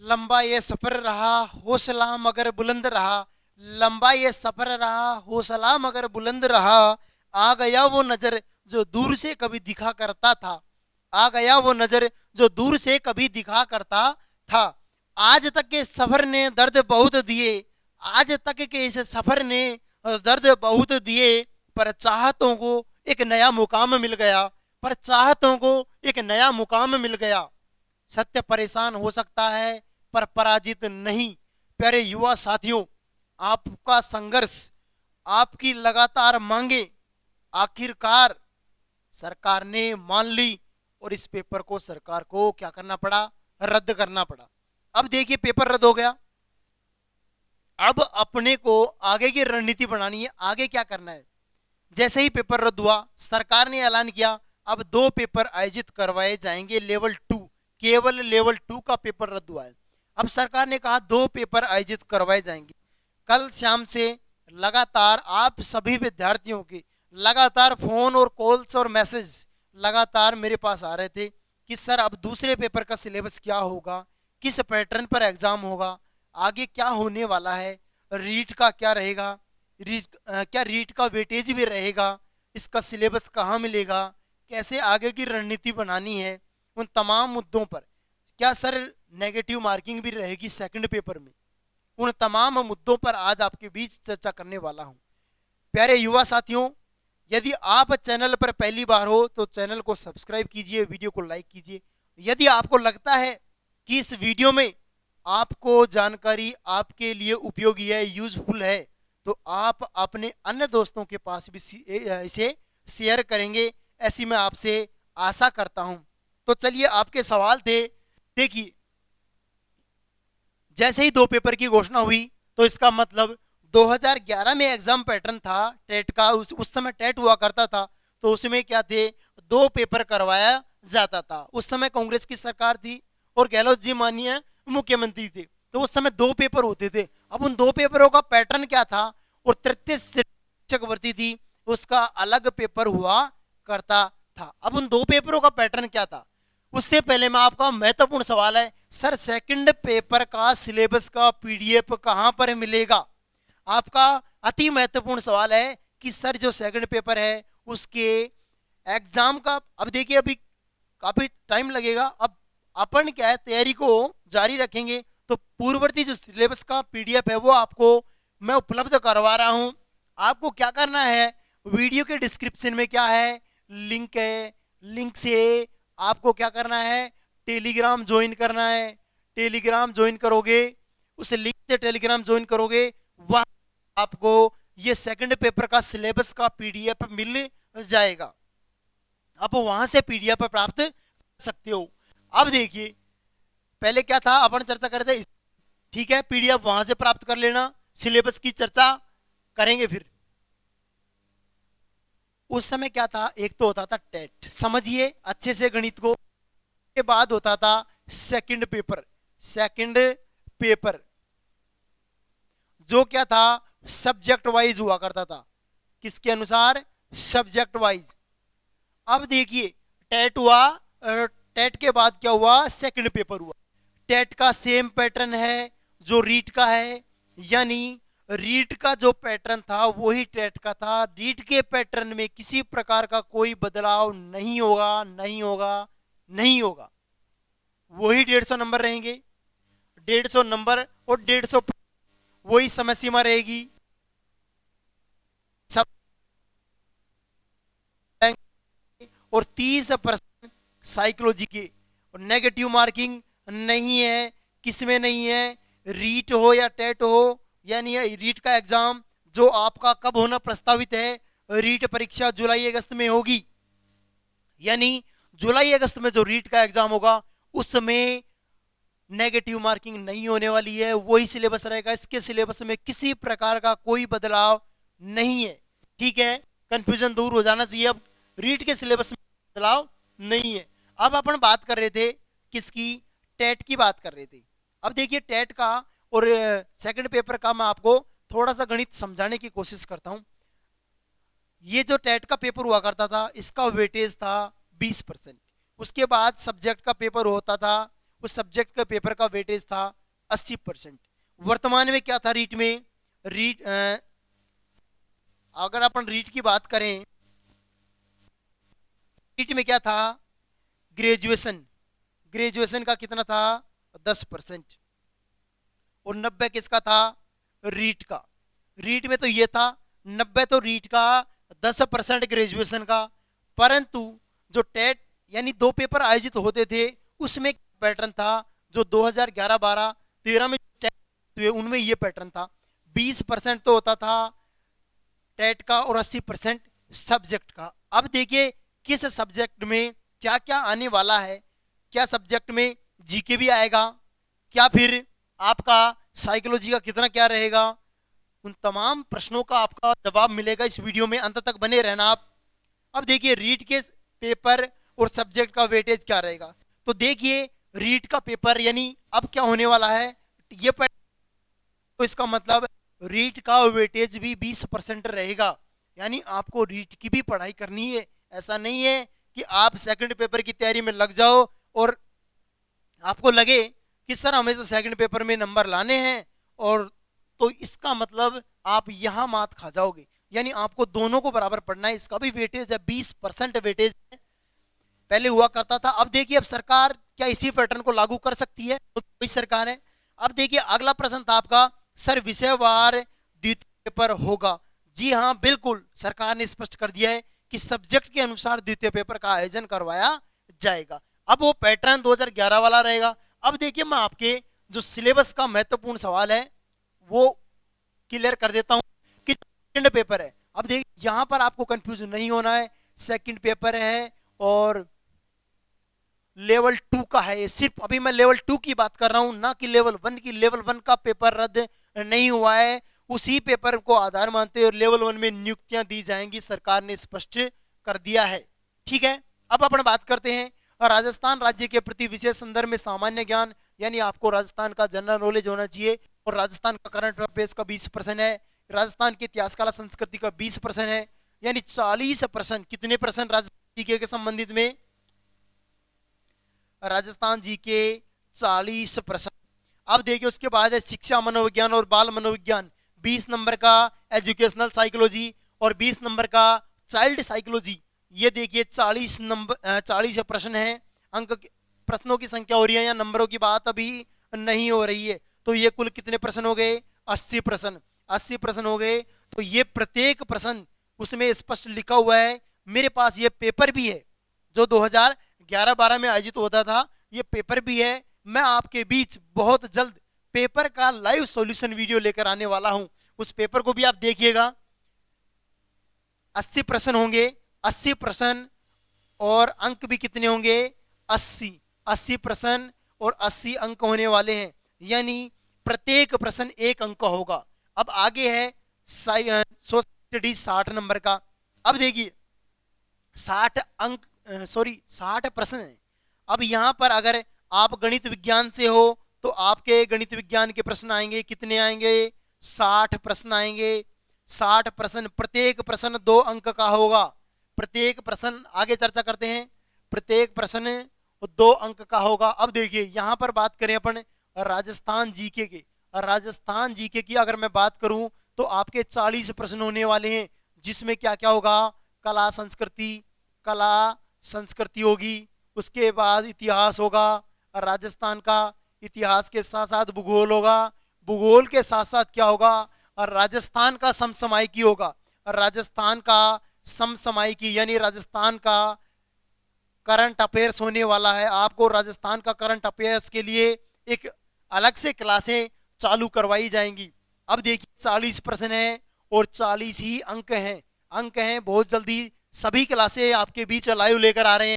लंबा ये सफर रहा हौसला मगर बुलंद रहा। लंबा ये सफर रहा हौसला मगर बुलंद रहा। आ गया वो नजर जो दूर से कभी दिखा करता था। आ गया वो नजर जो दूर से कभी दिखा करता था। आज तक के सफर ने दर्द बहुत दिए। आज तक के इस सफर ने दर्द बहुत दिए। पर चाहतों को एक नया मुकाम मिल गया। पर चाहतों को एक नया मुकाम मिल गया। सत्य परेशान हो सकता है पर पराजित नहीं। प्यारे युवा साथियों, आपका संघर्ष, आपकी लगातार मांगे आखिरकार सरकार ने मान ली और इस पेपर को सरकार को क्या करना पड़ा? रद्द करना पड़ा। अब देखिए पेपर रद्द हो गया। अब अपने को आगे की रणनीति बनानी है, आगे क्या करना है। जैसे ही पेपर रद्द हुआ, सरकार ने ऐलान किया अब 2 पेपर आयोजित करवाए जाएंगे लेवल 2। केवल लेवल 2 का पेपर रद्द हुआ है। अब सरकार ने कहा 2 पेपर आयोजित करवाए जाएंगे। कल शाम से लगातार आप सभी विद्यार्थियों के लगातार फोन और कॉल्स और मैसेज लगातार मेरे पास आ रहे थे कि सर अब दूसरे पेपर का सिलेबस क्या होगा, किस पैटर्न पर एग्जाम होगा, आगे क्या होने वाला है, रीट का क्या रहेगा, क्या रीट का वेटेज भी रहेगा, इसका सिलेबस कहाँ मिलेगा, कैसे आगे की रणनीति बनानी है, उन तमाम मुद्दों पर। क्या सर नेगेटिव मार्किंग भी रहेगी सेकंड पेपर में? उन तमाम मुद्दों पर आज आपके बीच चर्चा करने वाला हूं। प्यारे युवा साथियों, यदि आप चैनल पर पहली बार हो तो चैनल को सब्सक्राइब कीजिए, वीडियो को लाइक कीजिए। यदि आपको लगता है कि इस वीडियो में आपको जानकारी आपके लिए उपयोगी है, यूजफुल है, तो आप अपने अन्य दोस्तों के पास भी इसे शेयर करेंगे, ऐसी मैं आपसे आशा करता हूं। तो चलिए, आपके सवाल थे। देखिए, जैसे ही 2 पेपर की घोषणा हुई तो इसका मतलब 2011 में एग्जाम पैटर्न था टेट का, उस समय टेट हुआ करता था, तो उसमें क्या थे, 2 पेपर करवाया जाता था। उस समय कांग्रेस की सरकार थी और गहलोत जी माननीय मुख्यमंत्री थे, तो उस समय 2 पेपर होते थे। अब उन 2 पेपरों का पैटर्न क्या था, और तृतीय शिक्षक भर्ती थी, उसका अलग पेपर हुआ करता था। अब उन 2 पेपरों का पैटर्न क्या था, उससे पहले मैं आपका महत्वपूर्ण सवाल है, सर सेकंड पेपर का सिलेबस का पीडीएफ कहां पर मिलेगा? आपका अति महत्वपूर्ण सवाल है कि सर जो सेकंड पेपर है उसके एग्जाम का, अब देखिए अभी काफी टाइम लगेगा। अब अपन क्या है, तैयारी को जारी रखेंगे, तो पूर्ववर्ती जो सिलेबस का पीडीएफ है वो आपको मैं उपलब्ध करवा रहा हूं। आपको क्या करना है, वीडियो के डिस्क्रिप्शन में क्या है, लिंक है, लिंक से आपको क्या करना है, टेलीग्राम ज्वाइन करना है। टेलीग्राम ज्वाइन करोगे, उस लिंक से टेलीग्राम ज्वाइन करोगे, वहां आपको ये सेकंड पेपर का सिलेबस का पीडीएफ मिल जाएगा। आप वहां से पीडीएफ प्राप्त कर सकते हो। अब देखिए, पहले क्या था, अपन चर्चा कर रहे थे, ठीक है, पीडीएफ वहां से प्राप्त कर लेना, सिलेबस की चर्चा करेंगे फिर। उस समय क्या था, एक तो होता था टेट, समझिए अच्छे से गणित को, के बाद होता था सेकंड पेपर। सेकंड पेपर जो क्या था, सब्जेक्ट वाइज हुआ करता था। किसके अनुसार? Subject wise. अब देखिए, टेट हुआ, टेट के बाद क्या हुआ, सेकंड पेपर हुआ। टेट का सेम पैटर्न है जो रीट का है, यानी रीट का जो पैटर्न था वही टेट का था। रीट के पैटर्न में किसी प्रकार का कोई बदलाव नहीं होगा, नहीं होगा, नहीं होगा। वही 150 नंबर रहेंगे, 150 नंबर और 150 वही समय सीमा रहेगी। सब और 30% साइकोलॉजी के, और नेगेटिव मार्किंग नहीं है। किसमें नहीं है, रीट हो या टेट हो, यानी रीट का एग्जाम जो आपका कब होना प्रस्तावित है, रीट परीक्षा जुलाई अगस्त में होगी, यानी जुलाई अगस्त में जो रीट का एग्जाम होगा उसमें नेगेटिव मार्किंग नहीं होने वाली है, वही सिलेबस रहेगा। इसके सिलेबस में किसी प्रकार का कोई बदलाव नहीं है, ठीक है, कंफ्यूजन दूर हो जाना चाहिए। अब रीट के सिलेबस में बदलाव नहीं है। अब अपन बात कर रहे थे किसकी, टेट की बात कर रहे थे। अब देखिए, टेट का और सेकंड पेपर का मैं आपको थोड़ा सा गणित समझाने की कोशिश करता हूं। ये जो टेट का पेपर हुआ करता था, इसका वेटेज था 20%। उसके बाद सब्जेक्ट का पेपर होता था, उस सब्जेक्ट का पेपर का वेटेज था 80%। वर्तमान में क्या था रीट में, रीट अगर अपन रीट की बात करें, रीट में क्या था, ग्रेजुएशन, ग्रेजुएशन का कितना था 10%, और 90 किसका था, रीट का। रीट में तो ये था 90 तो रीट का, 10% ग्रेजुएशन का। परंतु जो टेट यानी 2 पेपर आयोजित होते थे उसमें पैटर्न था, जो 2011-12, 13 में टेट हुए उनमें ये पैटर्न था, 20% तो होता था टेट का और 80% सब्जेक्ट का। अब देखिए किस सब्जेक्ट में क्या क्या आने वाला है, क्या सब्जेक्ट में जीके भी आएगा, क्या फिर आपका साइकोलॉजी का कितना क्या रहेगा, उन तमाम प्रश्नों का आपका जवाब मिलेगा इस वीडियो में, अंत तक बने रहना आप। अब देखिए रीट के पेपर और सब्जेक्ट का वेटेज क्या रहेगा। तो देखिए रीट का पेपर यानी अब क्या होने वाला है, ये तो इसका मतलब रीट का वेटेज भी 20% रहेगा, यानी आपको रीट की भी पढ़ाई करनी है। ऐसा नहीं है कि आप सेकंड पेपर की तैयारी में लग जाओ और आपको लगे कि सर हमें तो सेकंड पेपर में नंबर लाने हैं, और तो इसका मतलब आप यहां मात खा जाओगे। यानी आपको दोनों को बराबर पढ़ना है, इसका भी वेटेज है 20% वेटेज है, पहले हुआ करता था। अब देखिए अब सरकार क्या इसी पैटर्न को लागू कर सकती है, तो कोई सरकार है। अब देखिए अगला प्रश्न था आपका, सर विषयवार द्वितीय पेपर होगा। जी हाँ बिल्कुल, सरकार ने स्पष्ट कर दिया है कि सब्जेक्ट के अनुसार द्वितीय पेपर का आयोजन करवाया जाएगा। अब वो पैटर्न 2011 वाला रहेगा। अब देखिए मैं आपके जो सिलेबस का महत्वपूर्ण सवाल है वो क्लियर कर देता हूं कि सेकंड पेपर है। अब देखिए यहां पर आपको कंफ्यूजन नहीं होना है, सेकंड पेपर है और लेवल 2 का है ये, सिर्फ अभी मैं लेवल 2 की बात कर रहा हूं, ना कि लेवल 1 की। लेवल 1 का पेपर रद्द नहीं हुआ है, उसी पेपर को आधार मानते हुए लेवल 1 में नियुक्तियां दी जाएंगी, सरकार ने स्पष्ट कर दिया है। ठीक है, अब अपन बात करते हैं राजस्थान राज्य के प्रति विशेष संदर्भ में सामान्य ज्ञान, यानी आपको राजस्थान का जनरल नॉलेज होना चाहिए, और राजस्थान का करंट अफेयर्स का 20% है, राजस्थान की इतिहास कला संस्कृति का 20% है, यानी 40%। कितने परसेंट राजस्थान जीके के संबंधित में, राजस्थान जी के 40%। अब देखिए उसके बाद है शिक्षा मनोविज्ञान और बाल मनोविज्ञान, 20 नंबर का एजुकेशनल साइकोलॉजी और 20 नंबर का चाइल्ड साइकोलॉजी। ये देखिए 40 प्रश्न है, अंक प्रश्नों की संख्या हो रही है या नंबरों की बात अभी नहीं हो रही है। तो ये कुल कितने प्रश्न हो गए, 80 प्रश्न। 80 प्रश्न हो गए, तो ये प्रत्येक प्रश्न उसमें स्पष्ट लिखा हुआ है। मेरे पास ये पेपर भी है जो 2011-12 में आयोजित होता था, ये पेपर भी है। मैं आपके बीच बहुत जल्द पेपर का लाइव सॉल्यूशन वीडियो लेकर आने वाला हूं, उस पेपर को भी आप देखिएगा। 80 प्रश्न होंगे, 80 प्रश्न और अंक भी कितने होंगे, 80 प्रश्न और 80 अंक होने वाले हैं, यानी प्रत्येक प्रश्न 1 अंक का होगा। अब आगे है सोशल स्टडी 60 नंबर का। अब देखिए 60 प्रश्न है। अब यहां पर अगर आप गणित विज्ञान से हो तो आपके गणित विज्ञान के प्रश्न आएंगे, कितने आएंगे, 60 प्रश्न आएंगे। 60 प्रश्न, प्रत्येक प्रश्न 2 अंक का होगा। प्रत्येक प्रश्न, आगे चर्चा करते हैं, प्रत्येक प्रश्न 2 अंक का होगा। अब देखिए यहां पर बात करें अपन राजस्थान जीके के, राजस्थान जीके की अगर मैं बात करूं तो आपके 40 प्रश्न होने वाले हैं, जिसमें क्या क्या होगा, कला संस्कृति होगी, उसके बाद इतिहास होगा, राजस्थान का इतिहास के साथ साथ भूगोल होगा, भूगोल के साथ साथ क्या होगा, और राजस्थान का समसामयिकी होगा, राजस्थान का समसामयिकी यानी राजस्थान का करंट अफेयर्स होने वाला है। आपको राजस्थान का करंट अफेयर्स के लिए एक अलग से क्लासें चालू करवाई जाएंगी। अब देखिए 40 प्रश्न है और 40 ही अंक हैं। बहुत जल्दी सभी क्लासें आपके बीच लाइव लेकर आ रहे हैं।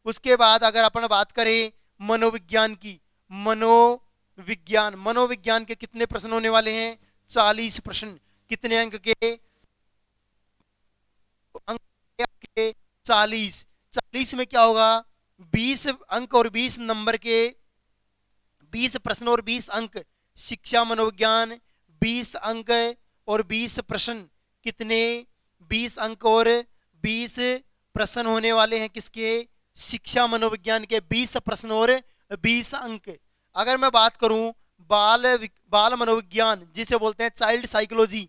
उसके बाद अगर अपन बात करें मनोविज्ञान की, मनोविज्ञान के कितने प्रश्न होने वाले हैं, 40 प्रश्न। कितने अंक के, अंक के 40 में क्या होगा, 20 अंक और 20 नंबर के 20 प्रश्न और 20 अंक। शिक्षा मनोविज्ञान 20 अंक और 20 प्रश्न, कितने, 20 अंक और 20 प्रश्न होने वाले हैं किसके, शिक्षा मनोविज्ञान के 20 प्रश्न और 20 अंक। अगर मैं बात करूं बाल मनोविज्ञान जिसे बोलते हैं चाइल्ड साइकोलॉजी,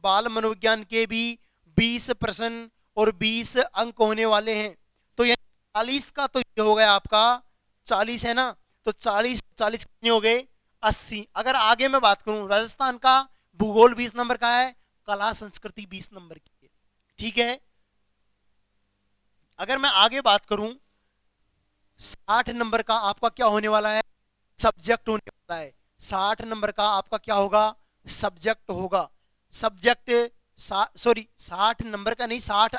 बाल मनोविज्ञान के भी 20 प्रश्न और 20 अंक होने वाले हैं। तो ये 40 का तो ये हो गया आपका 40 है ना, तो 40 40 कितने हो गए 80। अगर आगे मैं बात करूं राजस्थान का भूगोल 20 नंबर का है, कला संस्कृति 20 नंबर की है, ठीक है। अगर मैं आगे बात करूं 60 नंबर का आपका क्या होने वाला है, सब्जेक्ट होने वाला है। 60 नंबर का आपका क्या होगा, सब्जेक्ट होगा। सब्जेक्ट 60 नंबर का नहीं, 60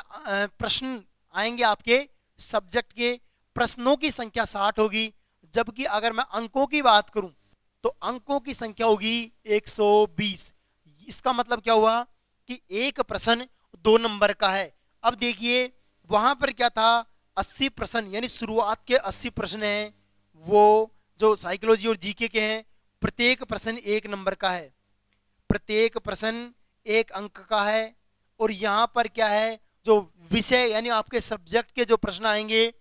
प्रश्न आएंगे आपके सब्जेक्ट के, प्रश्नों की संख्या 60 होगी। जबकि अगर मैं अंकों की बात करूं तो अंकों की संख्या होगी 120। इसका मतलब क्या हुआ कि एक प्रश्न 2 नंबर का है। अब देखिए वहां पर क्या था, 80 प्रश्न यानी शुरुआत के 80 प्रश्न हैं वो जो साइकोलॉजी और जीके के हैं, प्रत्येक प्रश्न 1 नंबर का है, प्रत्येक प्रश्न 1 अंक का है। और यहाँ पर क्या है, जो विषय यानी आपके सब्जेक्ट के जो प्रश्न आएंगे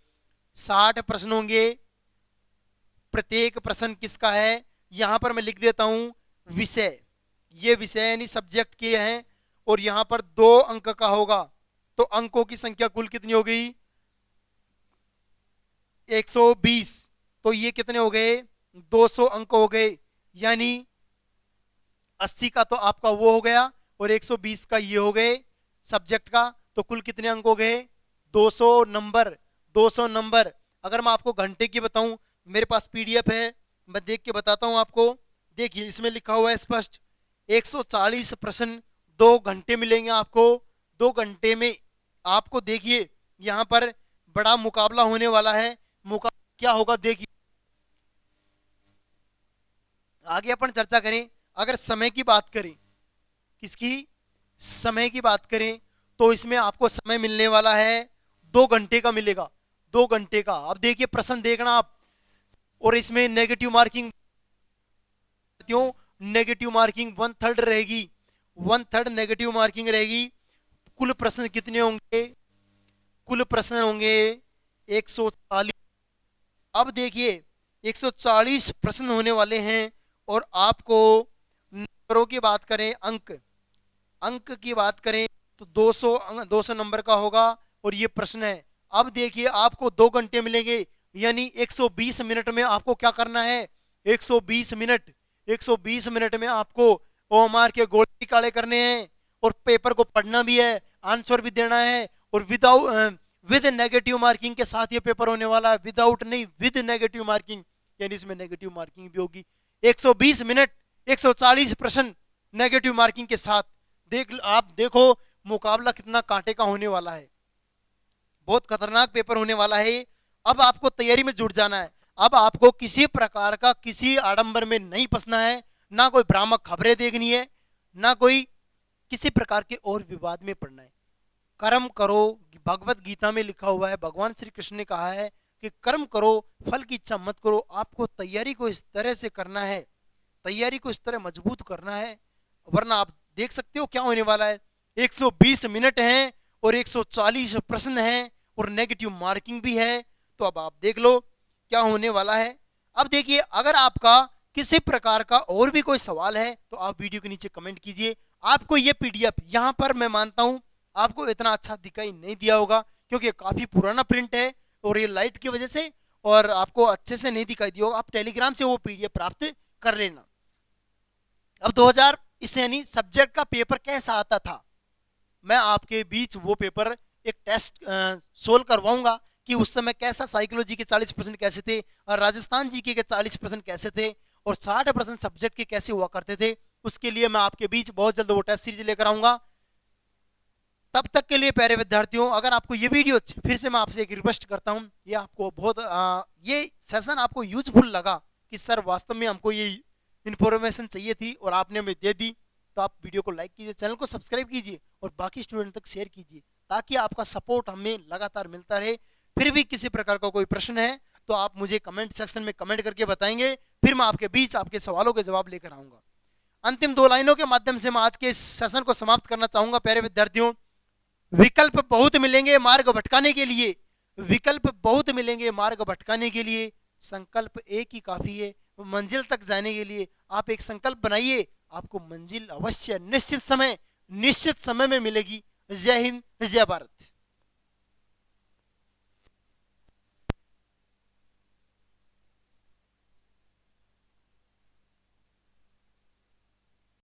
60 प्रश्न होंगे, प्रत्येक प्रश्न किसका है, यहाँ पर मैं लिख देता हूँ विषय, ये विषय यानी सब्जेक्ट के हैं। और यहाँ पर 2 अंक का होगा, तो अंकों की संख्या कुल कितनी हो गई 120। तो ये कितने हो गए 200 अंक हो गए, यानी 80 का तो आपका वो हो गया और 120 का ये हो गए सब्जेक्ट का, तो कुल कितने अंक हो गए 200 नंबर। 200 नंबर। अगर मैं आपको घंटे की बताऊं, मेरे पास पीडीएफ है, मैं देख के बताता हूं आपको। देखिए इसमें लिखा हुआ है स्पष्ट 140 प्रश्न 2 घंटे मिलेंगे आपको। 2 घंटे में आपको देखिए यहाँ पर बड़ा मुकाबला होने वाला है। मुकाबला क्या होगा देखिए, आगे अपन चर्चा करें। अगर समय की बात करें, किसकी, समय की बात करें, तो इसमें आपको समय मिलने वाला है 2 घंटे का मिलेगा, 2 घंटे का। अब देखिए प्रश्न देखना आप, और इसमें नेगेटिव मार्किंग, नेगेटिव मार्किंग 1/3 रहेगी, 1/3 नेगेटिव मार्किंग रहेगी। कुल प्रश्न कितने होंगे, कुल प्रश्न होंगे 140। अब देखिए 140 प्रश्न होने वाले हैं, और आपको नंबरों की बात करें, अंक की बात करें तो 200 नंबर का होगा, और ये प्रश्न है। अब देखिए आपको 2 घंटे मिलेंगे, यानी 120 मिनट में आपको क्या करना है, 120 मिनट, 120 मिनट में आपको ओएमआर के गोले निकाले करने हैं, और पेपर को पढ़ना भी है, आंसर भी देना है, और विद नेगेटिव मार्किंग के साथ ये पेपर होने वाला है, विदाउट नहीं, विद नेगेटिव मार्किंग, यानी इसमें नेगेटिव मार्किंग भी होगी। 120 मिनट 140 प्रश्न नेगेटिव मार्किंग के साथ। आप देखो मुकाबला कितना कांटे का होने वाला है, बहुत खतरनाक पेपर होने वाला है। अब आपको तैयारी में जुट जाना है। अब आपको किसी प्रकार का किसी आडंबर में नहीं फंसना है, ना कोई भ्रामक खबरें देखनी है, ना कोई किसी प्रकार के और विवाद में पड़ना है। कर्म करो, भगवत गीता में लिखा हुआ है, भगवान श्री कृष्ण ने कहा है कि कर्म करो, फल की इच्छा मत करो। आपको तैयारी को इस तरह से करना है, तैयारी को इस तरह मजबूत करना है, वरना आप देख सकते हो क्या होने वाला है। 120 मिनट हैं और 140 प्रश्न हैं और नेगेटिव मार्किंग भी है, तो अब आप देख लो क्या होने वाला है। अब देखिए अगर आपका किसी प्रकार का और भी कोई सवाल है तो आप वीडियो के नीचे कमेंट कीजिए। आपको ये पीडीएफ यहाँ पर मैं मानता हूँ आपको इतना अच्छा दिखाई नहीं दिया होगा, क्योंकि काफी पुराना प्रिंट है और ये लाइट की वजह से और आपको अच्छे से नहीं दिखाई दिया होगा। आप टेलीग्राम से वो पीडीएफ प्राप्त कर लेना। अब 2000 इससे यानी सब्जेक्ट का पेपर कैसा आता था, मैं आपके बीच वो पेपर एक टेस्ट सोल्व करवाऊंगा कि उस समय कैसा साइकोलॉजी के 40% कैसे थे, और राजस्थान जीके के 40% कैसे थे, और 60% सब्जेक्ट के कैसे हुआ करते थे। उसके लिए मैं आपके बीच बहुत जल्द वो टेस्ट सीरीज लेकर आऊंगा। तब तक के लिए प्यारे विद्यार्थियों, अगर आपको ये वीडियो फिर से मैं आपसे एक रिक्वेस्ट करता हूँ, ये आपको बहुत ये सेशन आपको यूजफुल लगा कि सर वास्तव में हमको ये इन्फॉर्मेशन चाहिए थी और आपने हमें दे दी, तो आप वीडियो को लाइक कीजिए, चैनल को सब्सक्राइब कीजिए और बाकी स्टूडेंट तक शेयर कीजिए, ताकि आपका सपोर्ट हमें लगातार मिलता रहे। फिर भी किसी प्रकार का कोई प्रश्न है तो आप मुझे कमेंट सेक्शन में कमेंट करके बताएंगे, फिर मैं आपके बीच आपके सवालों के जवाब लेकर आऊंगा। अंतिम 2 लाइनों के माध्यम से मैं आज के इस सेशन को समाप्त करना चाहूंगा। प्यारे विद्यार्थियों, विकल्प बहुत मिलेंगे मार्ग भटकाने के लिए, विकल्प बहुत मिलेंगे मार्ग भटकाने के लिए, संकल्प एक ही काफी है। मंजिल तक जाने के लिए आप एक संकल्प बनाइए, आपको मंजिल अवश्य निश्चित समय में मिलेगी। जय हिंद, जय भारत।